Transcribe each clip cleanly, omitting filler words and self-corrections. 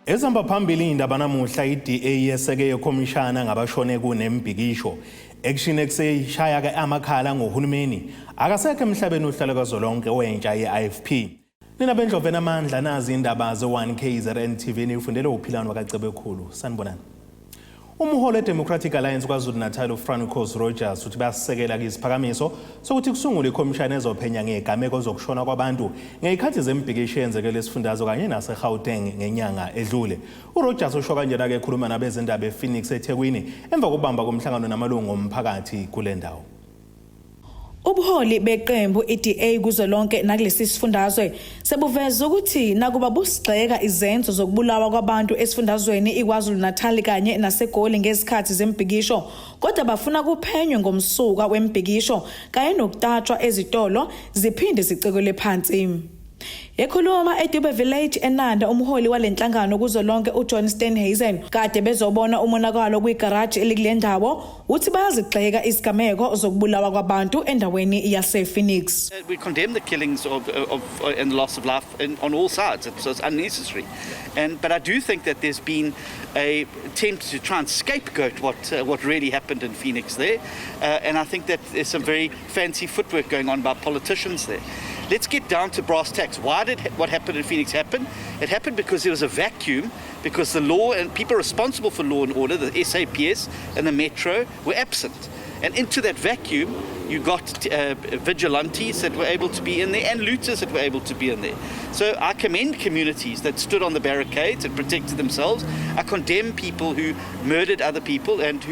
Ezihamba phambili indaba namuhla iDA yeseke yekhomishana ngabashone KUNEMIBHIKISHO action ekuseyishaya ke AMAKHALA NGOHULUMENI akasekho emhlabeni uhlelo KAZELONKE wentsha yeIFP. Nina bendlove namandla nazi indaba ze1KZNTV nifundele uphilano kaCebekhulu. Sanibonani. Umholi Democratic Alliance KwaZulu-Natal uFrancos Rogers uthi bayasekela isiphakamiso sokuthi kusungule ikhomishana ezophenya ngegameko zokushona kwabantu ngezikhathi zembhikisho yenzekele esifundazwe kanye naseGauteng ngenyanga edlule. uRogers usho kanjena ke ekhuluma nabezindaba ePhoenix eThekwini emva kokubamba komhlangano namalungu omphakathi kule ndawo. Ubuholi beqembu EDA kuzolonke nakulesi sifundazwe sebuveza ukuthi nakuba busigxeka izenzo zokubulawa kwabantu esifundazweni iKwaZulu-Natal kanye naseGoli ngezikhathi zembhikisho kodwa bafuna kuphenywe ngomsuka wembhikisho kanye nokutatshwa ezitolo ziphinde zicekelwe phansi. Ekhuluma eDube Village eNanda umholi walenhlangano kuzolonke uJohn Steenhuisen kade bezobona umonakalo kwigarage elikule ndawo uthi bayazigxeka isigameko zokubulawa kwabantu endaweni yasePhoenix. We condemn the killings and the loss of life on all sides. It's unnecessary. But I do think that there's been a attempt to try and scapegoat what really happened in Phoenix there. And I think that there's some very fancy footwork going on by politicians there. Let's get down to brass tacks. Why did what happened in Phoenix happen? It happened because there was a vacuum, because the law and people responsible for law and order, the SAPS and the Metro, were absent. And into that vacuum, you got vigilantes that were able to be in there and looters that were able to be in there. So I commend communities that stood on the barricades and protected themselves. I condemn people who murdered other people and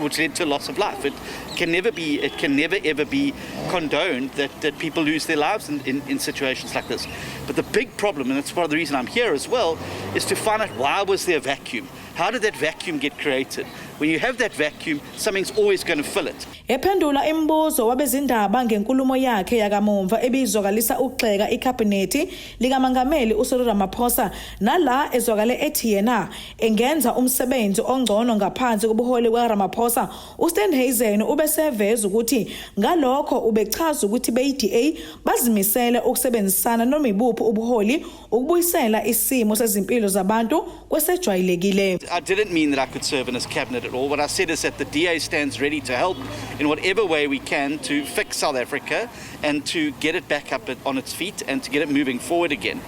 which led to loss of life. It can never ever be condoned that people lose their lives in situations like this. But the big problem, and that's part of the reason I'm here as well, is to find out why was there a vacuum? How did that vacuum get created? When you have that vacuum, something's always going to fill it. Ephendula imibuzo wabezindaba ngenkulumo yakhe yakamumva ebizwakalisa ukugxeka ikhabhinethi likaMongameli uCyril Ramaphosa nala ezwakale ethi yena engenza umsebenzi ongcono ngaphansi kobuholi kwaRamaphosa. uSteenhuisen ubeseveza ukuthi ngalokho ubechaza ukuthi beDA bazimisele ukusebenzisana noma ibuphi ubuholi ukubuyisela isimo sezimpilo zabantu kwesejwayelekile. I didn't mean that I could serve in his cabinet at all. What I said is that the DA stands ready to help in whatever way we can to fix South Africa and to get it back up on its feet and to get it moving forward again.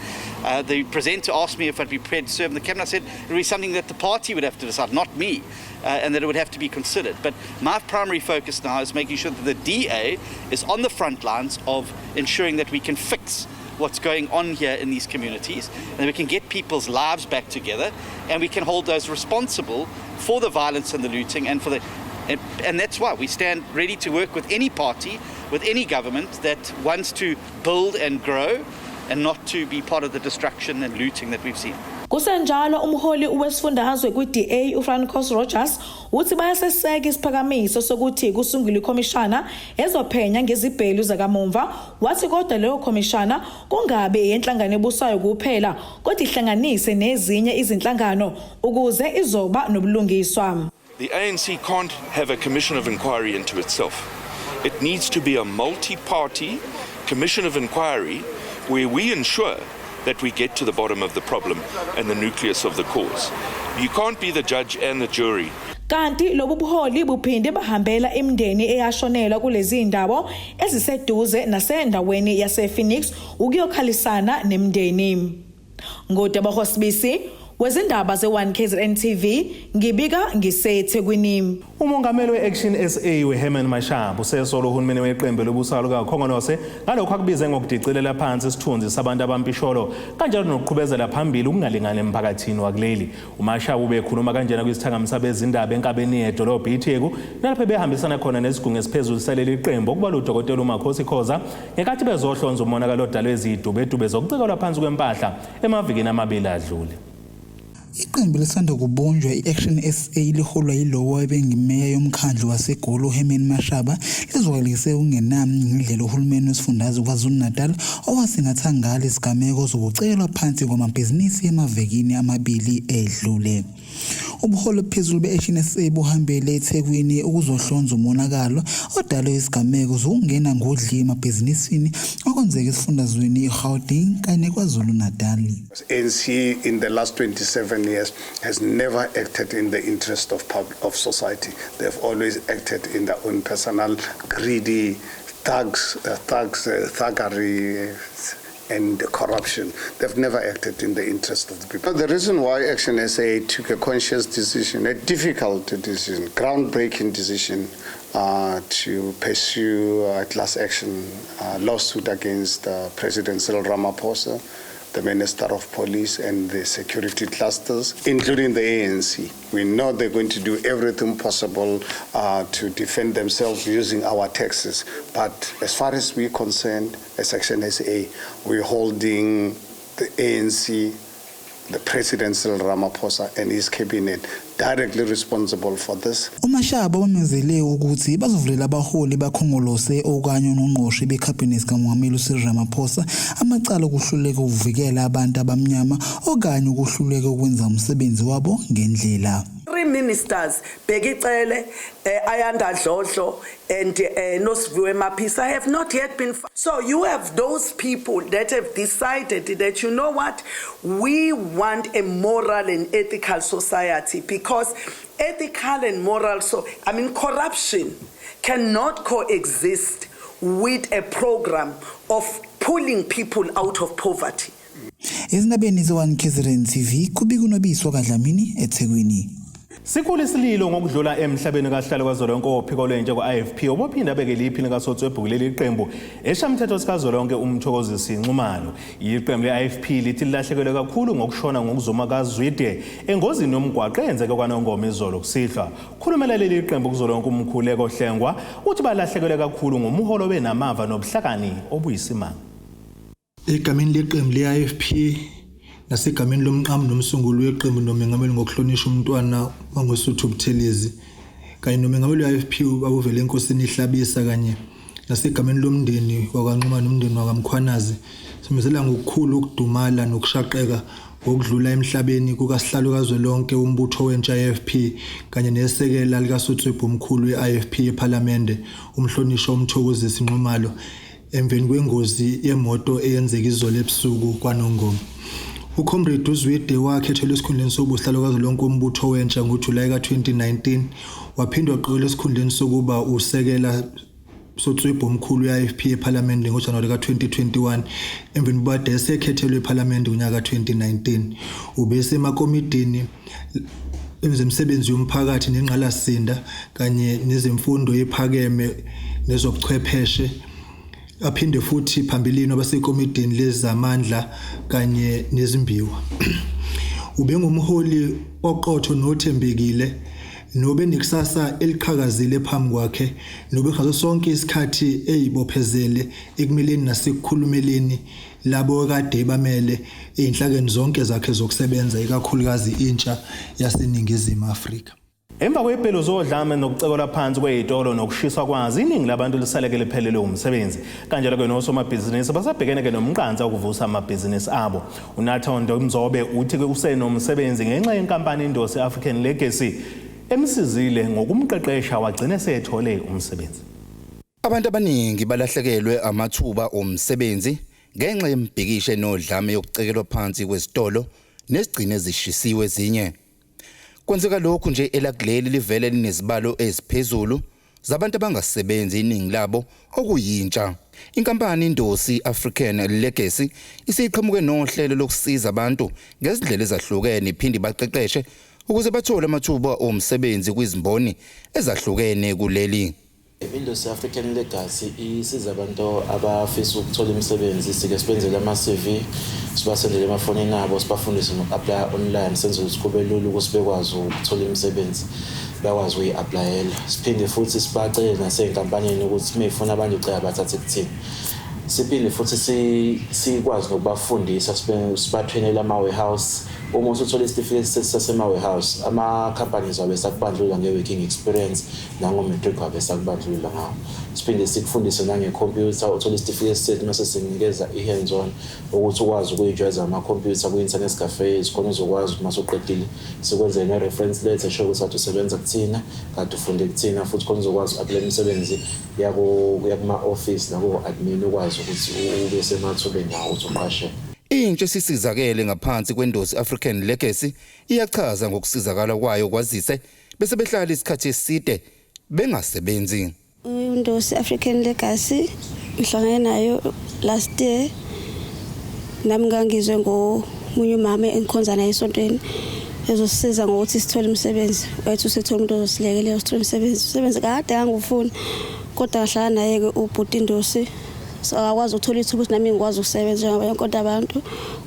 The presenter asked me if I'd be prepared to serve in the cabinet. I said it would be something that the party would have to decide, not me, and that it would have to be considered. But my primary focus now is making sure that the DA is on the front lines of ensuring that we can fix what's going on here in these communities, and we can get people's lives back together, and we can hold those responsible for the violence and the looting and that's why we stand ready to work with any party, with any government that wants to build and grow and not to be part of the destruction and looting that we've seen. Kusenjalo umholi wesifundazwe kwiDA uFrancos Rogers uthi bayaseseka isiphakamiso sokuthi kusungule ikhomishana ezophenya ngezibhelu zakamumva wathi kodwa leyo khomishana kungabe yenhlangano ebusayo kuphela kodwa ihlanganise nezinye izinhlangano ukuze izoba nobulungiswa. The ANC can't have a commission of inquiry into itself. It needs to be a multi-party commission of inquiry where we ensure that we get to the bottom of the problem and the nucleus of the cause. You can't be the judge and the jury. Kanti lobu buholi buphinde bahambela imindeni eyashonelwa kulezi indawo eziseduze nasendaweni yasePhoenix ukuyokhalisana nemindeni. Ngodaba Hosibisi wezindaba ze1KZNTV ngibika ngiseThekwini. Umongameli weAction SA weHerman Mashaba usesolo uhulumeni weqembu lobusalo kaKhongolose ngalokho akubize ngokudicelela phansi isithunzi sabantu abampisholo kanjalo nokuqhubezela phambili ukungalingana emphakathini wakuleli. uMashaba ubekhuluma kanjena kwisithangamisa bezindaba enkabeni yedolobha iTheku nalapho behambisana khona nesigungu esiphezulu saleli qembu okuba uDokotela uMakhosi Khoza ngekathi bezohlonza umonakalo odalwe izidubedube zokucikelwa phansi kwempahla emavikini amabili adlule. Iqembu lesanda kubunjwa iAction SA liholwa yilowo ebengimeya yomkhandlu waseGoli uHerman Mashaba lizwakalise ungenami ngindlela uhulumeni wesifundazwe kwaZulu-Natal owasingatha ngale isigameko zokucekelwa phansi kwamabhizinisi emavikini amabili edlule. ubuholo phezulu be-Action SA buhambele eThekwini ukuzohlonza umonakalo odalwe isigameko zokungena ngodli emabhizinisini okwenzeka esifundazweni iGauteng kanye KwaZulu-Natal. ANC in the last 27 years has never acted in the interest of society. They've always acted in their own personal, greedy, thuggery and corruption. They've never acted in the interest of the people. The reason why Action SA took a conscious decision, a difficult decision, groundbreaking decision to pursue a class action lawsuit against President Cyril Ramaphosa, the Minister of Police and the security clusters, including the ANC. We know they're going to do everything possible to defend themselves using our taxes. But as far as we're concerned, as Action SA, we're holding the ANC, the President Cyril Ramaphosa and his cabinet directly responsible for this. UMashaba wamenzele ukuthi bazovulela abaholi bakhongolose okanye ungqongqoshe becabinet kaMongameli uCyril Ramaphosa amacala okuhluleka ukuvikela abantu abamnyama okanye ukuhluleka ukwenza umsebenzi wabo ngendlela. 3 ministers Begicele, Ayanda Dlodlo and Nosiviwe Mapisa have not yet been. So you have those people that have decided that, you know what, we want a moral and ethical society, because ethical and moral, corruption cannot coexist with a program of pulling people out of poverty. Izindabeni ze-1KZNTV kubikunobiswa kaDlamini eThekwini. Sikhulu isililo ngokudlula emhlabeni kaSihlalo kaZolonke ophiko lwentsha ku-IFP obophinda abekele iphini kaSotswebhuku leli qembu eshamthetho sikaZolonke umthokozisi Nxumalo. Iqembu le-IFP lithi lilahlekelwe kakhulu ngokushona ngokuzuma kaZwide engozini yomgwaqo eyenzeke kwaNongoma izolo kusihlwa. Khulumela leli qembu kuZolonke umkhuleko Hlengwa uthi balahlekelwe kakhulu ngomuholo benamava nobuhlakani obuyisimanga. Egameni leqembu le-IFP nasegameni lomqamu nomsunguli weqembu nomengameli ngokuhlonishwa umntwana wangoSuthu Buthelezi kanye nomengameli we-IFP abuvele enkosini ihlabisa kanye nasegameni lomndeni wakwaNxumalo nomndeni wakaMkhwanazi simezela ngokukhulu ukudumala nokushaqeka ngokudlula emhlabeni kukaSihlalo kaZwelonke umbutho wentsha ye-IFP kanye nesekela likaSotswebhu omkhulu we-IFP ePhalamende umhlonishwa umthokozisi Nxumalo emveni kwengozi yemoto eyenzeka izolo ebusuku kwaNongoma. uComrade uZwide wakhethelwa esikhundleni sobuhlalo kaZwelonke umbutho wentsha ngoJulayi ka-2019 waphindwa waqokelwa esikhundleni sokuba usekela Sotswebhu omkhulu we-IFP ePhalamende ngoJanuwari ka-2021 emveni bade esekhethelwe ePhalamende ngonyaka ka-2019 ubese emakomidini emsebenzi yomphakathi nengqalasinda kanye nezemfundo ephakeme nezobuchwepheshe aphinde futhi phambilini abasekomidini lezamandla kanye nezimbiwa. Ubengumholi oqotho nothembekile nobe nekusasa eliqhakazile phambi kwakhe nobe ngaso sonke isikhathi eyibophezele ekumeleni nasekukhulumeleni labo kade bamele einhlakeni zonke zakhe zokusebenza ikakhulukazi intsha yaseNingizimu Afrika. Emva kwebhelo zodlame nokucekelwa phansi kwezitolo nokushiswa kwazi iningi labantu lisaleke liphelele umsebenzi kanjalo ke nosomabhizinisi basabhekene nomqansa ukuvusa amabhizinisi abo. uNathondo Mzobe uthi usenomsebenzi ngenxa yenkampani indosi African Legacy emsizile ngokumqeqesha wagcina sethole umsebenzi. Abantu abaningi balahlekelwe amathuba omsebenzi ngenxa yembhikisho enodlame yokucekelwa phansi kwezitolo nesigcine ezishisiwe ezinye. Kwenzeka lokhu nje elakuleli livele linezibalo eziphezulu zabantu abangasebenzi iningi labo okuyintsha. Inkampani indosi African Legacy isiqhamuke nohlelo lokusiza abantu ngezindlela ezahlukene iphindi baqeqeshe ukuze bathole amathuba omsebenzi kwizimboni ezahlukene kuleli. Indosi African Legacy isiza abantu abafisa ukuthola imisebenzi sike sibenzele ama-CV sibasendele emafonini abo sibafundise ngoku-apply online senze ukuthi kube lula ukuthi bekwazi ukuthola imisebenzi bakwazi ukuyi-applyela siphinde futhi sibacele nasey'nkampanini ukuthi meyifuna abantu icela bathathe kuthini siphinde futhi sikwazi nokubafundisa sibatrainele ama-warehouse uma usuthola isitifiketi sasema-warehouse ama-companies wabe sakubandlula nge-working experience nango-matric wabe sakubandlula ngawo siphinde sikufundise nangekhompyutha uthola isitifiketi sethu mase sinikeza i-hands on ukuthi ukwazi ukuyijwayeza amakhompyutha ku-internet cafes khona uzokwazi ukuthi mase uqedile sikwenze ne-reference letter esho ukuthi athi usebenza kuthina kade ufunde kuthina futhi khona uzokwazi uku-apply imisebenzi yakuma-office naku-admin ukwazi ukuthi ube semathubeni nawo ukuthi uqasheke. Intsha esisizakele ngaphansi kwendosi African Legacy iyachaza ngokusizakala kwayo kwazise bese behlala isikhathi eside bengasebenzi. Indosi African Legacy ngihlangene nayo last year nami ngangizwe ngomunye umama engikhonza naye esontweni ezosiza ngokuthi sithole umsebenzi wethu sithole umuntu ozosilekelela sithole umsebenzi kade angufuna kodwa ngahlala naye ke ubhuti Indosi akwazi ukuthola ithuba ukuthi nami ngikwazi ukusebenza njengoba yonke abantu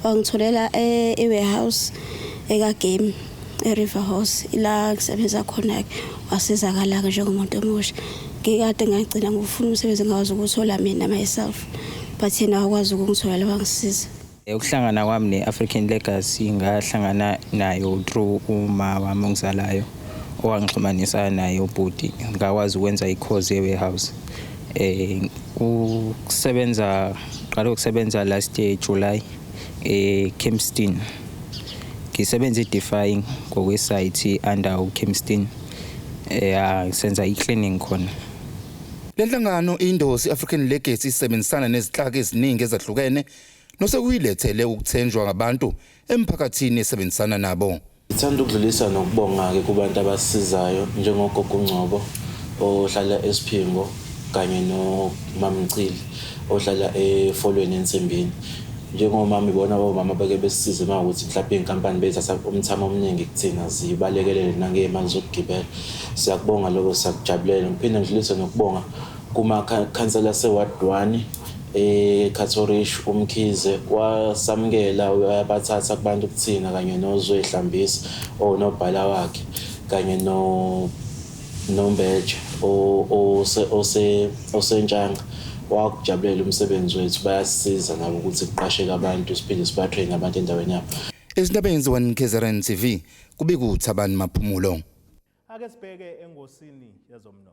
wangitholela e-warehouse eka-game e-River House ila ngisebenza khona wasizakala-ke njengomuntu omusha ngikade ngagcina ngifuna umsebenzi ngikwazi ukuthola mina myself but yena wakwazi ukungitholela wangisiza. Ukuhlangana kwami ne-African Legacy ngahlangana nayo through uma wami ongizalayo owangixhumanisa naye ubhuti ngakwazi ukwenza i-course ye-warehouse. Qala ukusebenza last year July Kempston. Ngisebenza i-defying ngokwesite under uKempston. Senza i-cleaning khona. Le nhlangano Indosi African Legacy isebenzisana nezinhlaka eziningi ezahlukene nosekuyilethele ukuthenjwa ngabantu emphakathini esebenzisana nabo. Ngithanda ukudlulisa nokubonga-ke kubantu abasizayo njengogogo uNgcobo ohlala eSiphingo kanye noMamCili ohlala efolweni ensimbini. Njengomama ibona abomama bake besisize mawukuthi mhlawumbe inkampani bezatha umthamo omningi kuthina zibalekelele nangemali zokugibela. Siyakubonga lokho siyakujabulela. Ngiphinde ngidlulise nokubonga kuma councillor seward 1 Katorish umkhize wasamukela wabathatha kubantu kuthina kanye noZwe Hlambisi onobhala wakhe kanye noMbeje osentshanga wakujabulela umsebenzi wethu bayasiza nabo ukuthi kuqasheke abantu siphinde sibatrain abantu endaweni yabo. Esindabeni 1KZNTV kubikuthi abantu maphumulo. Ake sibheke engosini yezomnotho.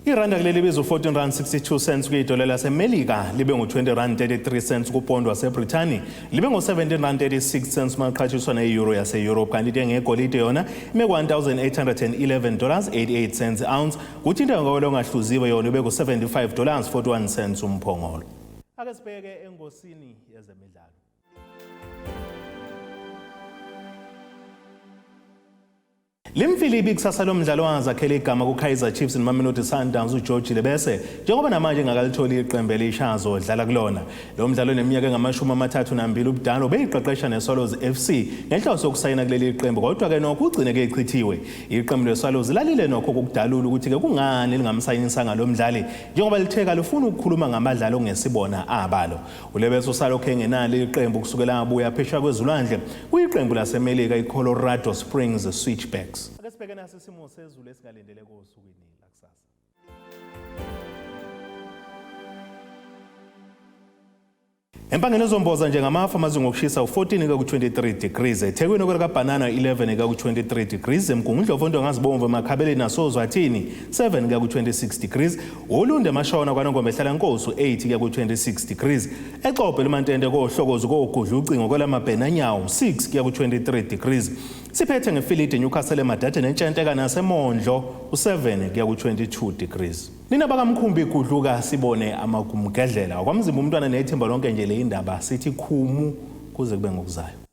Iranda kuleli bizo 14 rand 62 cents kuyidola laseMelika libe ngo20 rand 33 cents kupondo waseBrithani libe ngo17 rand 36 cents maqhathiswa ne-euro yase-Europe kanti ngegolide yona ime $1,811.88 cents ounce kuthi intengo ngahluziwe yona ibe $75.41 cents umphongolo. Ake sibheke engosini yezemidlalo. Limfilipi kusasa lomdlalo wazakhele igama kuKaizer Chiefs noMamelodi Sundowns uGeorge Lebese njengoba namanje ngakalithola iqembu elishazo dlala kulona. Lo mdlalo neminyaka engama32 ubudala ubeyiqeqesha neSwallows FC ngenhloso yokusayina kuleli iqembu kodwa ke nokho ugcineke echithiwe. Iqembu leSwallows lalile nokho kokudalula ukuthi ke kungani lingamsayinisa ngalomdlali njengoba litheka lifuna ukukhuluma ngamadlalo ongesibona abalo. uLebese usalokho engenalo iqembu kusukela abuya phesha kwezulwandle kuyiqembu laseMelika iColorado Springs Switchbacks. Ake sibheke naso isimo sezulu esingalendele kosukwini lakusasa. Empangeni ezomboza njengamafa amazinga okushisa u14 ku23 degrees eThekwini okwela kaBanana 11 ku23 degrees eMgungundlovu ngazibomvu eMakhabeleni nasoZwathini 7 ku26 degrees uLunde eMashona kwaNongoma ehlala Nkosi 8 ku26 degrees eXhophe eMantende kohlokozo kogudla ucingo kwelaMabhenanyawo 6 ku23 degrees siphethe ngeFilidi Newcastle eMadade neNtshenteka naseMondlo u7 ku22 degrees. Nina bakamkhumbi igudluka sibone amagumgedlela kwamzimba umntwana nethemba lonke nje le indaba sithi khumu kuze kube ngokuzayo.